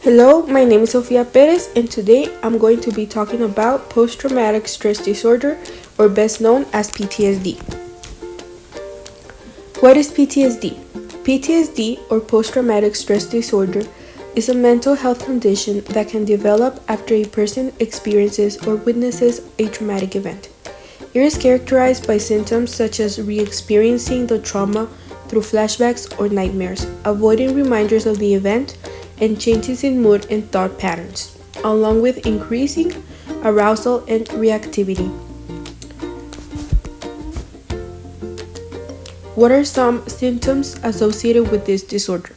Hello, my name is Sofia Perez, and today I'm going to be talking about post-traumatic stress disorder, or best known as PTSD. What is PTSD? PTSD, or post-traumatic stress disorder, is a mental health condition that can develop after a person experiences or witnesses a traumatic event. It is characterized by symptoms such as re-experiencing the trauma through flashbacks or nightmares, avoiding reminders of the event, and changes in mood and thought patterns, along with increasing arousal and reactivity. What are some symptoms associated with this disorder?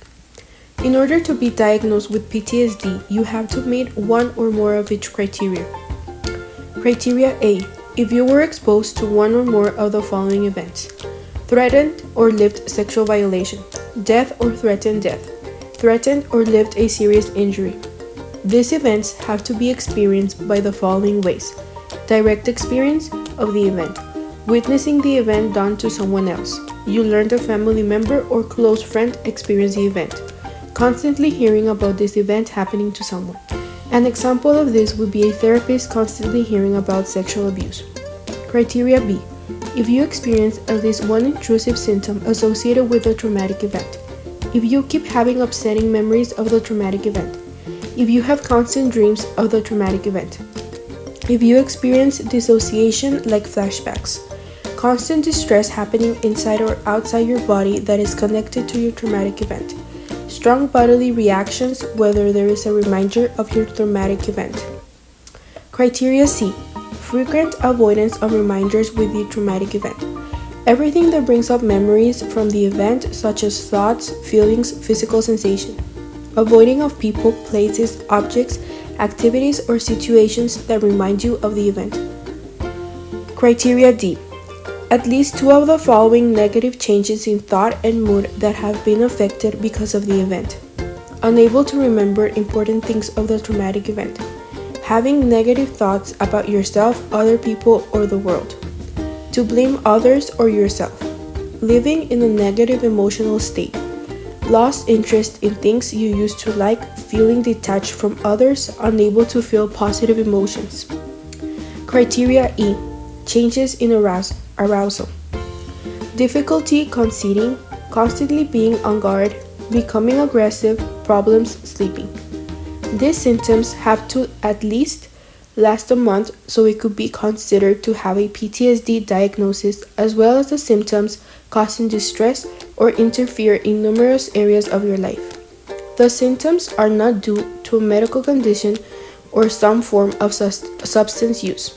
In order to be diagnosed with PTSD, you have to meet one or more of each criteria. Criteria A: if you were exposed to one or more of the following events: threatened or lived sexual violation, death or threatened death, threatened or lived a serious injury. These events have to be experienced by the following ways: direct experience of the event, witnessing the event done to someone else, you learned a family member or close friend experienced the event, constantly hearing about this event happening to someone. An example of this would be a therapist constantly hearing about sexual abuse. Criteria B: if you experience at least one intrusive symptom associated with a traumatic event. If you keep having upsetting memories of the traumatic event. If you have constant dreams of the traumatic event. If you experience dissociation like flashbacks. Constant distress happening inside or outside your body that is connected to your traumatic event. Strong bodily reactions whether there is a reminder of your traumatic event. Criteria C: frequent avoidance of reminders with the traumatic event. Everything that brings up memories from the event, such as thoughts, feelings, physical sensation. Avoiding of people, places, objects, activities, or situations that remind you of the event. Criteria D: at least two of the following negative changes in thought and mood that have been affected because of the event. Unable to remember important things of the traumatic event. Having negative thoughts about yourself, other people, or the world. To blame others or yourself. Living in a negative emotional state. Lost interest in things you used to like, feeling detached from others, unable to feel positive emotions. Criteria E: changes in arousal. Difficulty conceding, constantly being on guard, becoming aggressive, problems sleeping. These symptoms have to at least last a month, so it could be considered to have a PTSD diagnosis, as well as the symptoms causing distress or interfere in numerous areas of your life. The symptoms are not due to a medical condition or some form of substance use.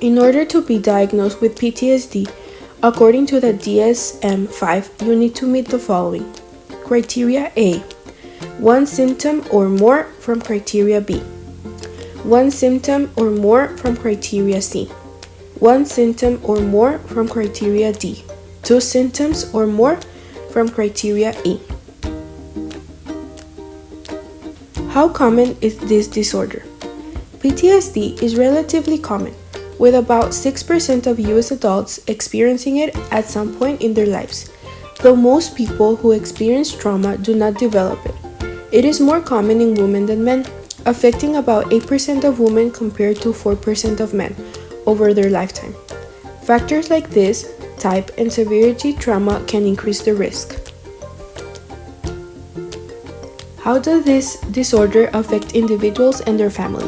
In order to be diagnosed with PTSD, according to the DSM-5, you need to meet the following. Criteria A: one symptom or more from criteria B. One symptom or more from criteria C. One symptom or more from criteria D. Two symptoms or more from criteria E. How common is this disorder? PTSD is relatively common, with about 6% of US adults experiencing it at some point in their lives, though most people who experience trauma do not develop it. It is more common in women than men, affecting about 8% of women compared to 4% of men over their lifetime. Factors like this, type, and severity trauma can increase the risk. How does this disorder affect individuals and their family?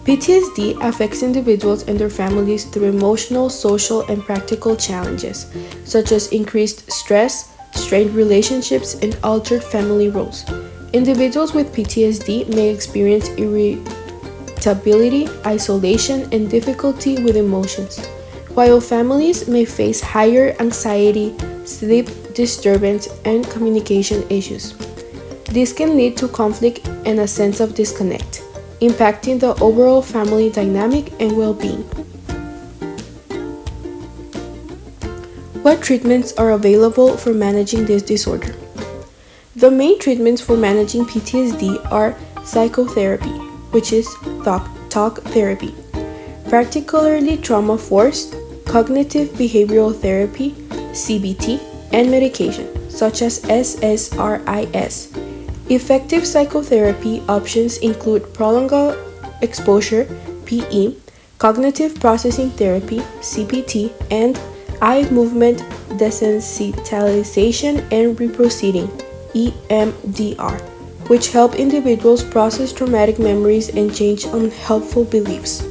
PTSD affects individuals and their families through emotional, social, and practical challenges, such as increased stress, strained relationships, and altered family roles. Individuals with PTSD may experience irritability, isolation, and difficulty with emotions, while families may face higher anxiety, sleep disturbance, and communication issues. This can lead to conflict and a sense of disconnect, impacting the overall family dynamic and well-being. What treatments are available for managing this disorder? The main treatments for managing PTSD are psychotherapy, which is talk therapy, particularly trauma-forced, cognitive behavioral therapy, CBT, and medication, such as SSRIs, Effective psychotherapy options include prolonged exposure, PE, cognitive processing therapy, CPT, and eye movement desensitization and reprocessing, EMDR, which help individuals process traumatic memories and change unhelpful beliefs.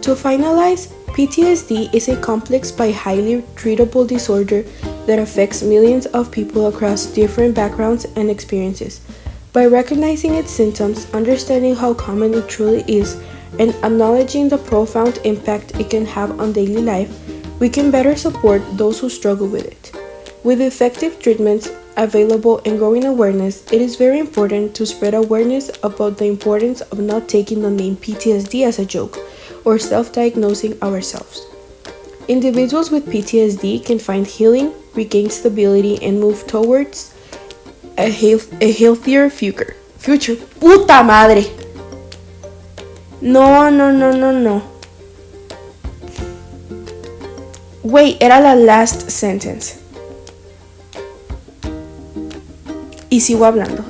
To finalize, PTSD is a complex but highly treatable disorder that affects millions of people across different backgrounds and experiences. By recognizing its symptoms, understanding how common it truly is, and acknowledging the profound impact it can have on daily life, we can better support those who struggle with it. With effective treatments available and growing awareness, it is very important to spread awareness about the importance of not taking the name PTSD as a joke or self-diagnosing ourselves. Individuals with PTSD can find healing, regain stability, and move towards a healthier future. ¡Puta madre! No. Wait, era la last sentence. Y sigo hablando.